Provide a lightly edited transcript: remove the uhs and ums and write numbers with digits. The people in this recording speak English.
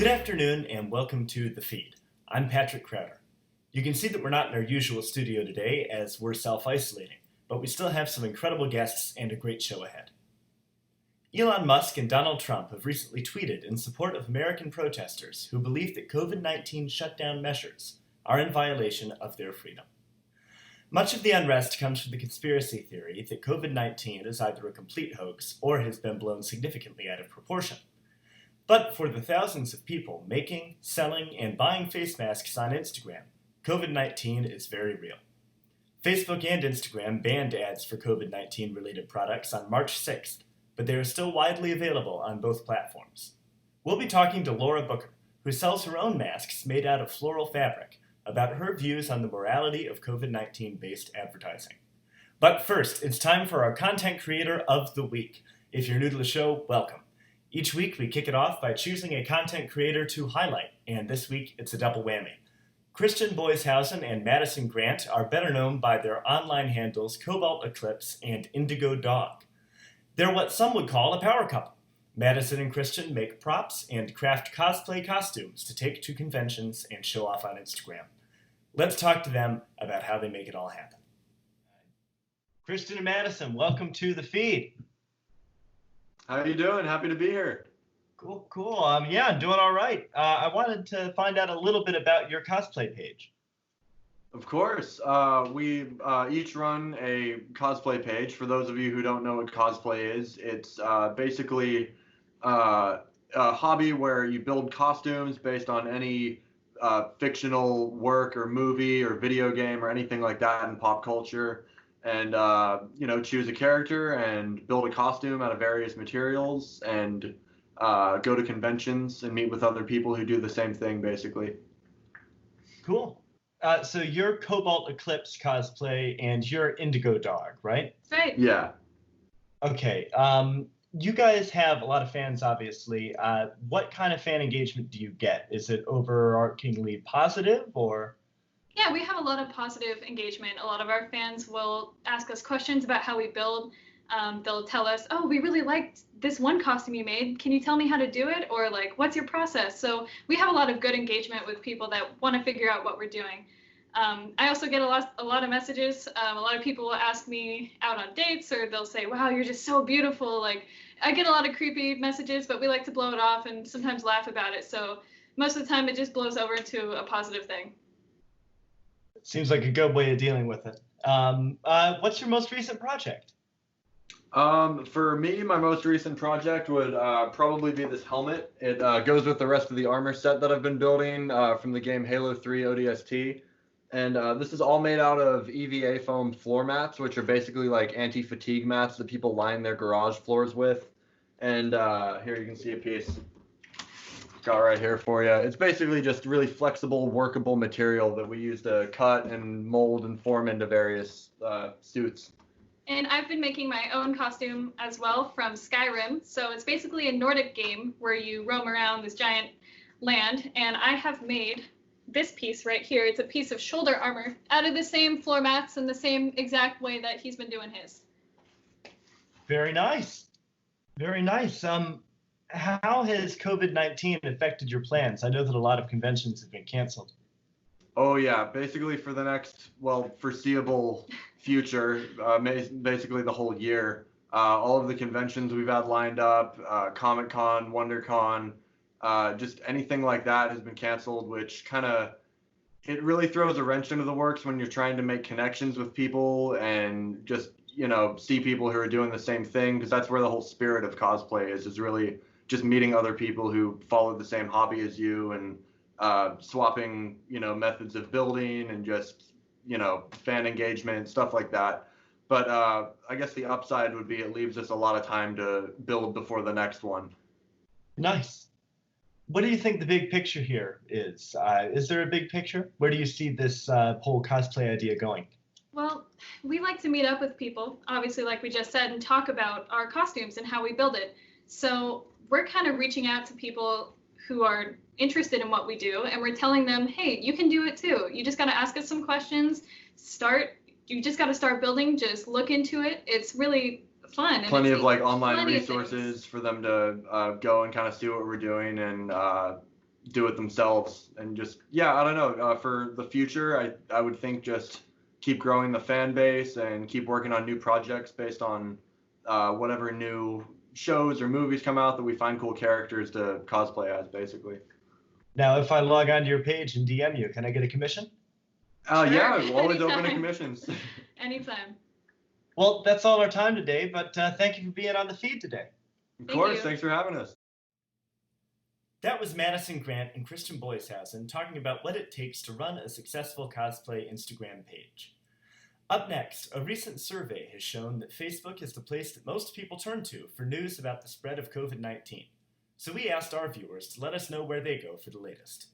Good afternoon and welcome to The Feed. I'm Patrick Crowder. You can see that we're not in our usual studio today as we're self-isolating, but we still have some incredible guests and a great show ahead. Elon Musk and Donald Trump have recently tweeted in support of American protesters who believe that COVID-19 shutdown measures are in violation of their freedom. Much of the unrest comes from the conspiracy theory that COVID-19 is either a complete hoax or has been blown significantly out of proportion. But for the thousands of people making, selling, and buying face masks on Instagram, COVID-19 is very real. Facebook and Instagram banned ads for COVID-19 related products on March 6th, but they are still widely available on both platforms. We'll be talking to Laura Booker, who sells her own masks made out of floral fabric, about her views on the morality of COVID-19 based advertising. But first, it's time for our Content Creator of the Week. If you're new to the show, welcome. Each week we kick it off by choosing a content creator to highlight, and this week it's a double whammy. Christian Boyshausen and Madison Grant are better known by their online handles Cobalt Eclipse and Indigo Dog. They're what some would call a power couple. Madison and Christian make props and craft cosplay costumes to take to conventions and show off on Instagram. Let's talk to them about how they make it all happen. Christian and Madison, welcome to The Feed. How are you doing? Happy to be here. Cool. Yeah, I'm doing all right. I wanted to find out a little bit about your cosplay page. Of course. We each run a cosplay page. For those of you who don't know what cosplay is, it's basically a hobby where you build costumes based on any fictional work or movie or video game or anything like that in pop culture. And choose a character and build a costume out of various materials and go to conventions and meet with other people who do the same thing, basically. Cool. So you're Cobalt Eclipse cosplay and you're Indigo Dog, right? That's right. Yeah. Okay. You guys have a lot of fans, obviously. What kind of fan engagement do you get? Is it overarchingly positive or? Yeah, we have a lot of positive engagement. A lot of our fans will ask us questions about how we build. They'll tell us, oh, we really liked this one costume you made. Can you tell me how to do it? Or like, what's your process? So we have a lot of good engagement with people that want to figure out what we're doing. I also get a lot of messages. A lot of people will ask me out on dates, or they'll say, wow, you're just so beautiful. Like, I get a lot of creepy messages, but we like to blow it off and sometimes laugh about it. So most of the time it just blows over into a positive thing. Seems like a good way of dealing with it. What's your most recent project? For me, my most recent project would probably be this helmet. It goes with the rest of the armor set that I've been building from the game Halo 3 ODST. And this is all made out of EVA foam floor mats, which are basically like anti-fatigue mats that people line their garage floors with. And here you can see a piece. Got right here for you. It's basically just really flexible, workable material that we use to cut and mold and form into various suits. And I've been making my own costume as well from Skyrim. So it's basically a Nordic game where you roam around this giant land. And I have made this piece right here. It's a piece of shoulder armor out of the same floor mats in the same exact way that he's been doing his. Very nice. Very nice. How has COVID-19 affected your plans? I know that a lot of conventions have been canceled. Oh yeah, basically for the next, foreseeable future, basically the whole year, all of the conventions we've had lined up, Comic-Con, WonderCon, just anything like that has been canceled, which it really throws a wrench into the works when you're trying to make connections with people and just, see people who are doing the same thing, because that's where the whole spirit of cosplay is really just meeting other people who follow the same hobby as you and swapping, methods of building and just, fan engagement, stuff like that. But I guess the upside would be it leaves us a lot of time to build before the next one. Nice. What do you think the big picture here is? Is there a big picture? Where do you see this whole cosplay idea going? Well, we like to meet up with people, obviously, like we just said, and talk about our costumes and how we build it. So we're kind of reaching out to people who are interested in what we do, and we're telling them, hey, you can do it too. You just got to ask us some questions, you just got to start building, just look into it. It's really fun. Plenty of like online resources for them to go and kind of see what we're doing and do it themselves. And just, yeah, I don't know. For the future, I would think just keep growing the fan base and keep working on new projects based on whatever new shows or movies come out that we find cool characters to cosplay as, basically. Now, if I log onto your page and DM you, can I get a commission? Sure, Yeah, we're always open to anytime. commissions. Anytime. Well, that's all our time today, but thank you for being on the feed today. Of Thank course, you. thanks for having us. That was Madison Grant and Christian Boyshausen talking about what it takes to run a successful cosplay Instagram page. Up next, a recent survey has shown that Facebook is the place that most people turn to for news about the spread of COVID-19. So we asked our viewers to let us know where they go for the latest.